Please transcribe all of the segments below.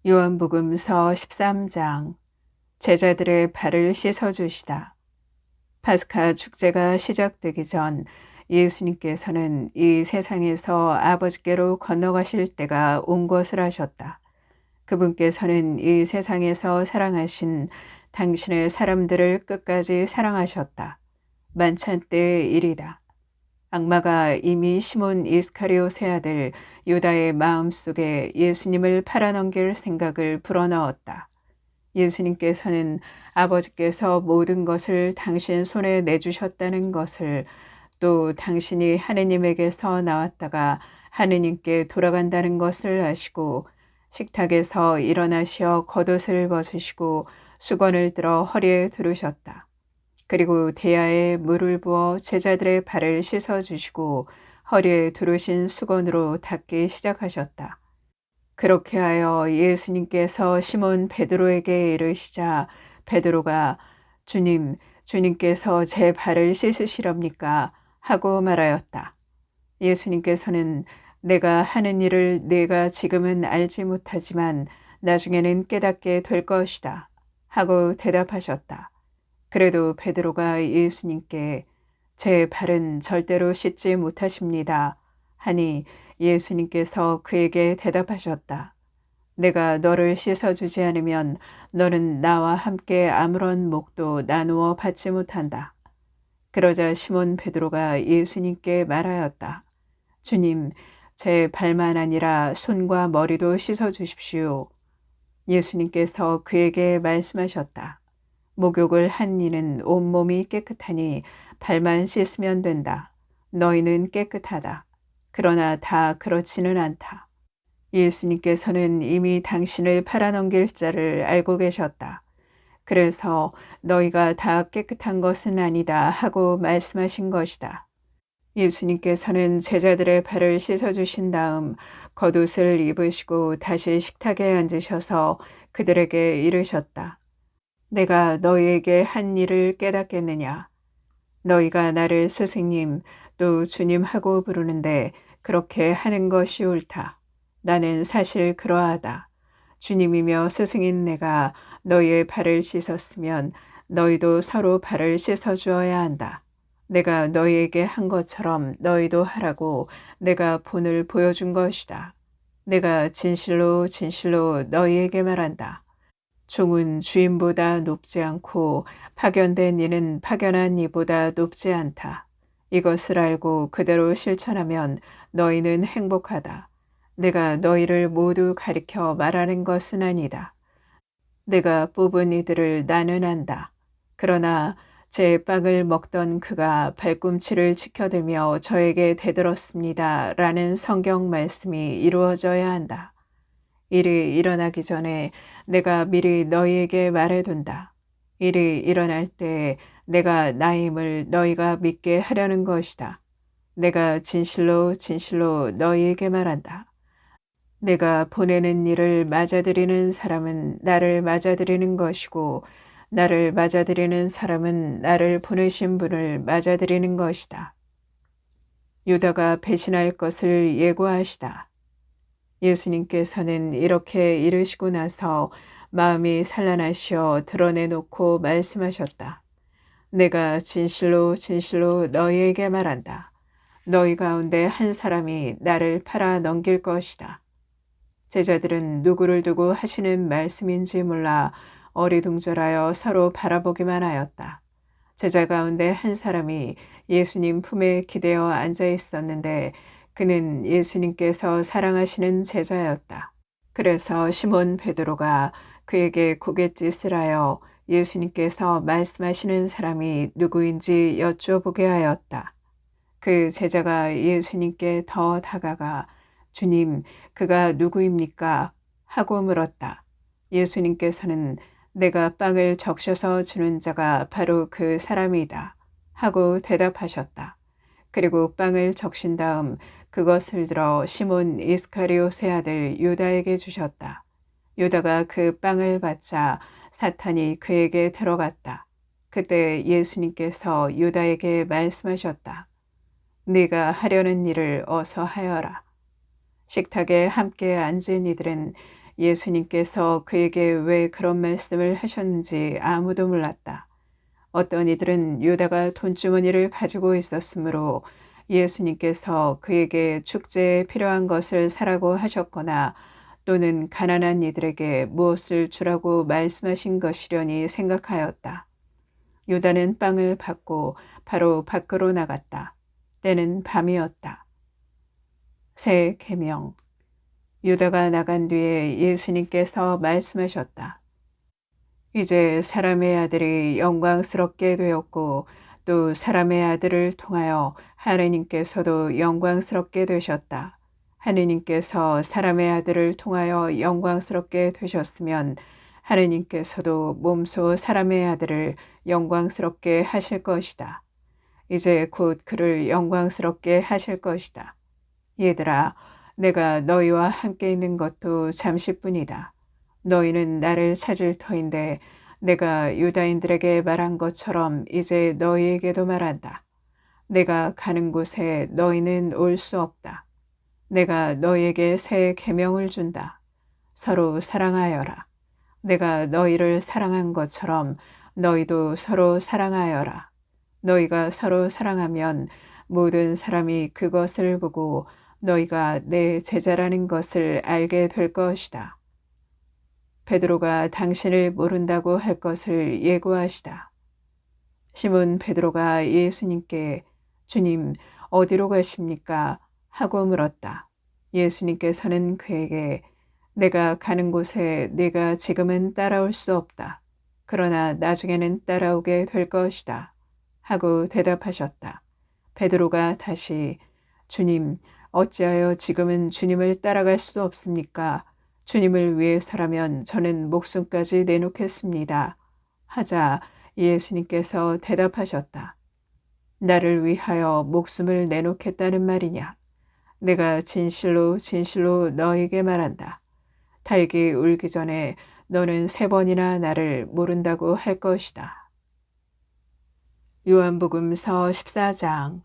요한복음서 13장. 제자들의 발을 씻어주시다. 파스카 축제가 시작되기 전 예수님께서는 이 세상에서 아버지께로 건너가실 때가 온 것을 아셨다. 그분께서는 이 세상에서 사랑하신 당신의 사람들을 끝까지 사랑하셨다. 만찬 때의 일이다. 악마가 이미 시몬 이스카리오세 아들 유다의 마음속에 예수님을 팔아넘길 생각을 불어넣었다. 예수님께서는 아버지께서 모든 것을 당신 손에 내주셨다는 것을, 또 당신이 하느님에게서 나왔다가 하느님께 돌아간다는 것을 아시고 식탁에서 일어나시어 겉옷을 벗으시고 수건을 들어 허리에 두르셨다. 그리고 대야에 물을 부어 제자들의 발을 씻어주시고 허리에 두르신 수건으로 닦기 시작하셨다. 그렇게 하여 예수님께서 시몬 베드로에게 이르시자 베드로가 주님께서 제 발을 씻으시렵니까? 하고 말하였다. 예수님께서는 내가 하는 일을 네가 지금은 알지 못하지만 나중에는 깨닫게 될 것이다. 하고 대답하셨다. 그래도 베드로가 예수님께 제 발은 절대로 씻지 못하십니다. 하니 예수님께서 그에게 대답하셨다. 내가 너를 씻어주지 않으면 너는 나와 함께 아무런 목도 나누어 받지 못한다. 그러자 시몬 베드로가 예수님께 말하였다. 주님, 제 발만 아니라 손과 머리도 씻어주십시오. 예수님께서 그에게 말씀하셨다. 목욕을 한 이는 온몸이 깨끗하니 발만 씻으면 된다. 너희는 깨끗하다. 그러나 다 그렇지는 않다. 예수님께서는 이미 당신을 팔아넘길 자를 알고 계셨다. 그래서 너희가 다 깨끗한 것은 아니다 하고 말씀하신 것이다. 예수님께서는 제자들의 발을 씻어주신 다음 겉옷을 입으시고 다시 식탁에 앉으셔서 그들에게 이르셨다. 내가 너희에게 한 일을 깨닫겠느냐? 너희가 나를 스승님 또 주님 하고 부르는데 그렇게 하는 것이 옳다. 나는 사실 그러하다. 주님이며 스승인 내가 너희의 발을 씻었으면 너희도 서로 발을 씻어주어야 한다. 내가 너희에게 한 것처럼 너희도 하라고 내가 본을 보여준 것이다. 내가 진실로 진실로 너희에게 말한다. 종은 주인보다 높지 않고 파견된 이는 파견한 이보다 높지 않다. 이것을 알고 그대로 실천하면 너희는 행복하다. 내가 너희를 모두 가리켜 말하는 것은 아니다. 내가 뽑은 이들을 나는 안다. 그러나 제 빵을 먹던 그가 발꿈치를 치켜들며 저에게 대들었습니다. 라는 성경 말씀이 이루어져야 한다. 일이 일어나기 전에 내가 미리 너희에게 말해둔다. 일이 일어날 때 내가 나임을 너희가 믿게 하려는 것이다. 내가 진실로 진실로 너희에게 말한다. 내가 보내는 일을 맞아들이는 사람은 나를 맞아들이는 것이고 나를 맞아들이는 사람은 나를 보내신 분을 맞아들이는 것이다. 유다가 배신할 것을 예고하시다. 예수님께서는 이렇게 이르시고 나서 마음이 산란하시어 드러내놓고 말씀하셨다. 내가 진실로 진실로 너희에게 말한다. 너희 가운데 한 사람이 나를 팔아 넘길 것이다. 제자들은 누구를 두고 하시는 말씀인지 몰라 어리둥절하여 서로 바라보기만 하였다. 제자 가운데 한 사람이 예수님 품에 기대어 앉아 있었는데 그는 예수님께서 사랑하시는 제자였다. 그래서 시몬 베드로가 그에게 고갯짓을 하여 예수님께서 말씀하시는 사람이 누구인지 여쭤보게 하였다. 그 제자가 예수님께 더 다가가 주님, 그가 누구입니까? 하고 물었다. 예수님께서는 내가 빵을 적셔서 주는 자가 바로 그 사람이다. 하고 대답하셨다. 그리고 빵을 적신 다음 그것을 들어 시몬 이스카리오세 아들 유다에게 주셨다. 유다가 그 빵을 받자 사탄이 그에게 들어갔다. 그때 예수님께서 유다에게 말씀하셨다. 네가 하려는 일을 어서 하여라. 식탁에 함께 앉은 이들은 예수님께서 그에게 왜 그런 말씀을 하셨는지 아무도 몰랐다. 어떤 이들은 유다가 돈주머니를 가지고 있었으므로 예수님께서 그에게 축제에 필요한 것을 사라고 하셨거나 또는 가난한 이들에게 무엇을 주라고 말씀하신 것이려니 생각하였다. 유다는 빵을 받고 바로 밖으로 나갔다. 때는 밤이었다. 새 계명. 유다가 나간 뒤에 예수님께서 말씀하셨다. 이제 사람의 아들이 영광스럽게 되었고 또 사람의 아들을 통하여 하느님께서도 영광스럽게 되셨다. 하느님께서 사람의 아들을 통하여 영광스럽게 되셨으면 하느님께서도 몸소 사람의 아들을 영광스럽게 하실 것이다. 이제 곧 그를 영광스럽게 하실 것이다. 얘들아, 내가 너희와 함께 있는 것도 잠시뿐이다. 너희는 나를 찾을 터인데 내가 유다인들에게 말한 것처럼 이제 너희에게도 말한다. 내가 가는 곳에 너희는 올 수 없다. 내가 너희에게 새 계명을 준다. 서로 사랑하여라. 내가 너희를 사랑한 것처럼 너희도 서로 사랑하여라. 너희가 서로 사랑하면 모든 사람이 그것을 보고 너희가 내 제자라는 것을 알게 될 것이다. 베드로가 당신을 모른다고 할 것을 예고하시다. 시몬 베드로가 예수님께 주님 어디로 가십니까? 하고 물었다. 예수님께서는 그에게 내가 가는 곳에 네가 지금은 따라올 수 없다. 그러나 나중에는 따라오게 될 것이다. 하고 대답하셨다. 베드로가 다시 주님 어찌하여 지금은 주님을 따라갈 수 없습니까? 주님을 위해서라면 저는 목숨까지 내놓겠습니다. 하자 예수님께서 대답하셨다. 나를 위하여 목숨을 내놓겠다는 말이냐? 내가 진실로 진실로 너에게 말한다. 닭이 울기 전에 너는 3번이나 나를 모른다고 할 것이다. 요한복음서 14장.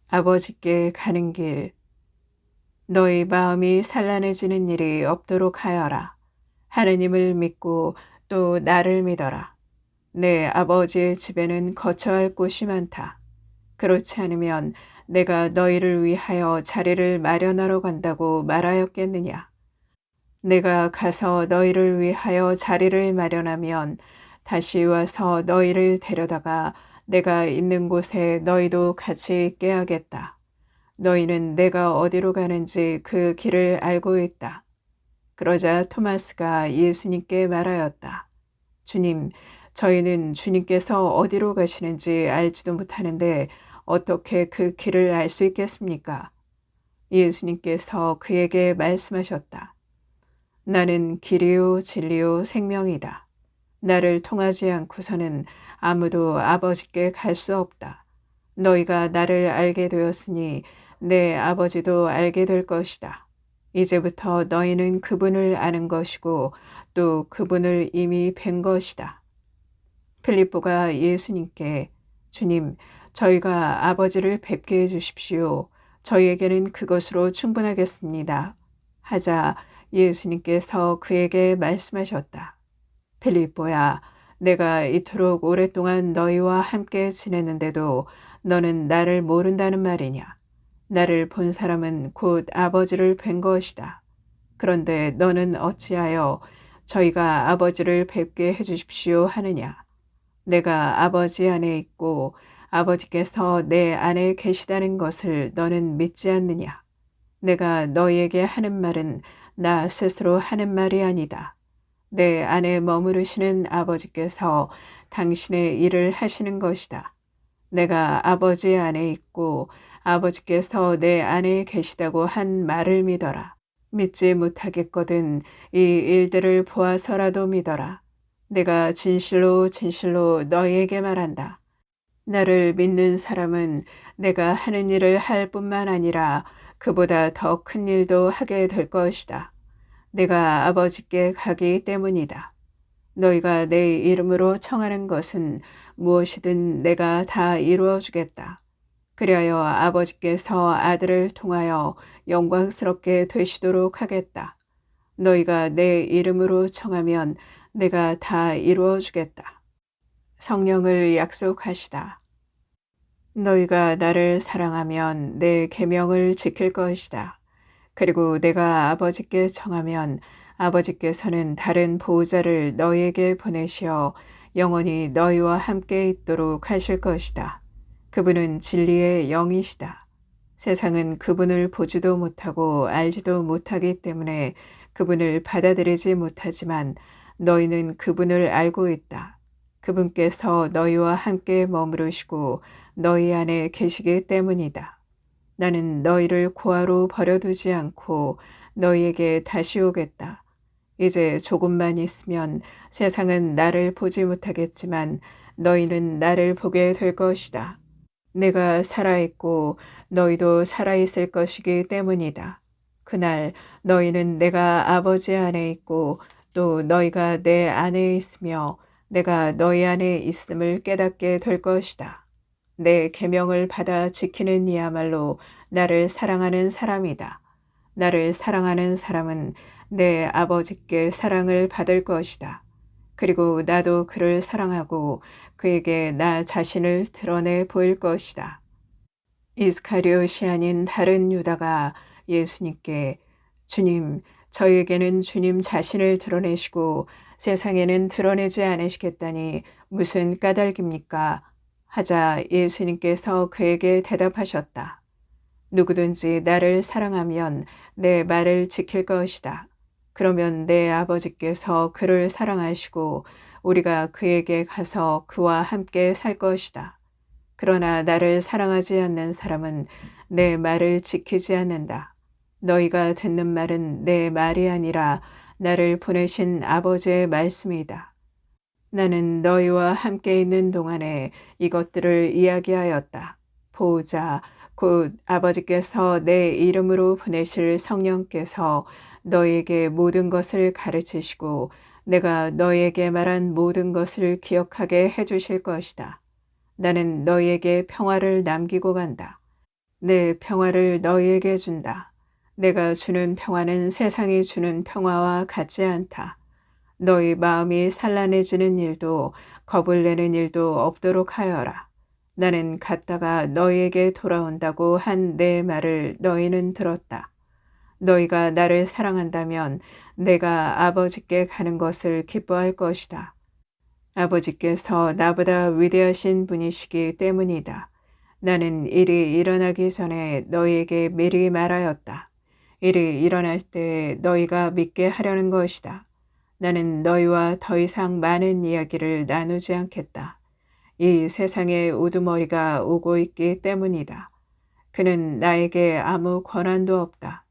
아버지께 가는 길. 너희 마음이 산란해지는 일이 없도록 하여라. 하느님을 믿고 또 나를 믿어라. 내 아버지의 집에는 거처할 곳이 많다. 그렇지 않으면 내가 너희를 위하여 자리를 마련하러 간다고 말하였겠느냐. 내가 가서 너희를 위하여 자리를 마련하면 다시 와서 너희를 데려다가 내가 있는 곳에 너희도 같이 있게 하겠다. 너희는 내가 어디로 가는지 그 길을 알고 있다. 그러자 토마스가 예수님께 말하였다. 주님, 저희는 주님께서 어디로 가시는지 알지도 못하는데 어떻게 그 길을 알 수 있겠습니까? 예수님께서 그에게 말씀하셨다. 나는 길이요 진리요 생명이다. 나를 통하지 않고서는 아무도 아버지께 갈 수 없다. 너희가 나를 알게 되었으니 내 아버지도 알게 될 것이다. 이제부터 너희는 그분을 아는 것이고 또 그분을 이미 뵌 것이다. 필립보가 예수님께 주님, 저희가 아버지를 뵙게 해주십시오. 저희에게는 그것으로 충분하겠습니다. 하자 예수님께서 그에게 말씀하셨다. 필립보야, 내가 이토록 오랫동안 너희와 함께 지냈는데도 너는 나를 모른다는 말이냐? 나를 본 사람은 곧 아버지를 뵌 것이다. 그런데 너는 어찌하여 저희가 아버지를 뵙게 해주십시오 하느냐? 내가 아버지 안에 있고 아버지께서 내 안에 계시다는 것을 너는 믿지 않느냐? 내가 너희에게 하는 말은 나 스스로 하는 말이 아니다. 내 안에 머무르시는 아버지께서 당신의 일을 하시는 것이다. 내가 아버지 안에 있고 아버지께서 내 안에 계시다고 한 말을 믿어라. 믿지 못하겠거든 이 일들을 보아서라도 믿어라. 내가 진실로 진실로 너희에게 말한다. 나를 믿는 사람은 내가 하는 일을 할 뿐만 아니라 그보다 더 큰 일도 하게 될 것이다. 내가 아버지께 가기 때문이다. 너희가 내 이름으로 청하는 것은 무엇이든 내가 다 이루어 주겠다. 그리하여 아버지께서 아들을 통하여 영광스럽게 되시도록 하겠다. 너희가 내 이름으로 청하면 내가 다 이루어 주겠다. 성령을 약속하시다. 너희가 나를 사랑하면 내 계명을 지킬 것이다. 그리고 내가 아버지께 청하면 아버지께서는 다른 보호자를 너희에게 보내시어 영원히 너희와 함께 있도록 하실 것이다. 그분은 진리의 영이시다. 세상은 그분을 보지도 못하고 알지도 못하기 때문에 그분을 받아들이지 못하지만 너희는 그분을 알고 있다. 그분께서 너희와 함께 머무르시고 너희 안에 계시기 때문이다. 나는 너희를 고아로 버려두지 않고 너희에게 다시 오겠다. 이제 조금만 있으면 세상은 나를 보지 못하겠지만 너희는 나를 보게 될 것이다. 내가 살아있고 너희도 살아있을 것이기 때문이다. 그날 너희는 내가 아버지 안에 있고 또 너희가 내 안에 있으며 내가 너희 안에 있음을 깨닫게 될 것이다. 내 계명을 받아 지키는 이야말로 나를 사랑하는 사람이다. 나를 사랑하는 사람은 내 아버지께 사랑을 받을 것이다. 그리고 나도 그를 사랑하고 그에게 나 자신을 드러내 보일 것이다. 이스카리옷이 아닌 다른 유다가 예수님께 주님, 저에게는 주님 자신을 드러내시고 세상에는 드러내지 않으시겠다니 무슨 까닭입니까? 하자 예수님께서 그에게 대답하셨다. 누구든지 나를 사랑하면 내 말을 지킬 것이다. 그러면 내 아버지께서 그를 사랑하시고 우리가 그에게 가서 그와 함께 살 것이다. 그러나 나를 사랑하지 않는 사람은 내 말을 지키지 않는다. 너희가 듣는 말은 내 말이 아니라 나를 보내신 아버지의 말씀이다. 나는 너희와 함께 있는 동안에 이것들을 이야기하였다. 보호자, 곧 아버지께서 내 이름으로 보내실 성령께서 너희에게 모든 것을 가르치시고 내가 너희에게 말한 모든 것을 기억하게 해주실 것이다. 나는 너희에게 평화를 남기고 간다. 내 평화를 너희에게 준다. 내가 주는 평화는 세상이 주는 평화와 같지 않다. 너희 마음이 산란해지는 일도 겁을 내는 일도 없도록 하여라. 나는 갔다가 너희에게 돌아온다고 한 내 말을 너희는 들었다. 너희가 나를 사랑한다면 내가 아버지께 가는 것을 기뻐할 것이다. 아버지께서 나보다 위대하신 분이시기 때문이다. 나는 일이 일어나기 전에 너희에게 미리 말하였다. 일이 일어날 때 너희가 믿게 하려는 것이다. 나는 너희와 더 이상 많은 이야기를 나누지 않겠다. 이 세상에 우두머리가 오고 있기 때문이다. 그는 나에게 아무 권한도 없다.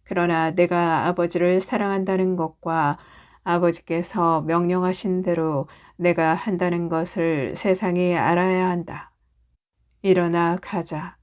그러나 내가 아버지를 사랑한다는 것과 아버지께서 명령하신 대로 내가 한다는 것을 세상이 알아야 한다. 일어나 가자.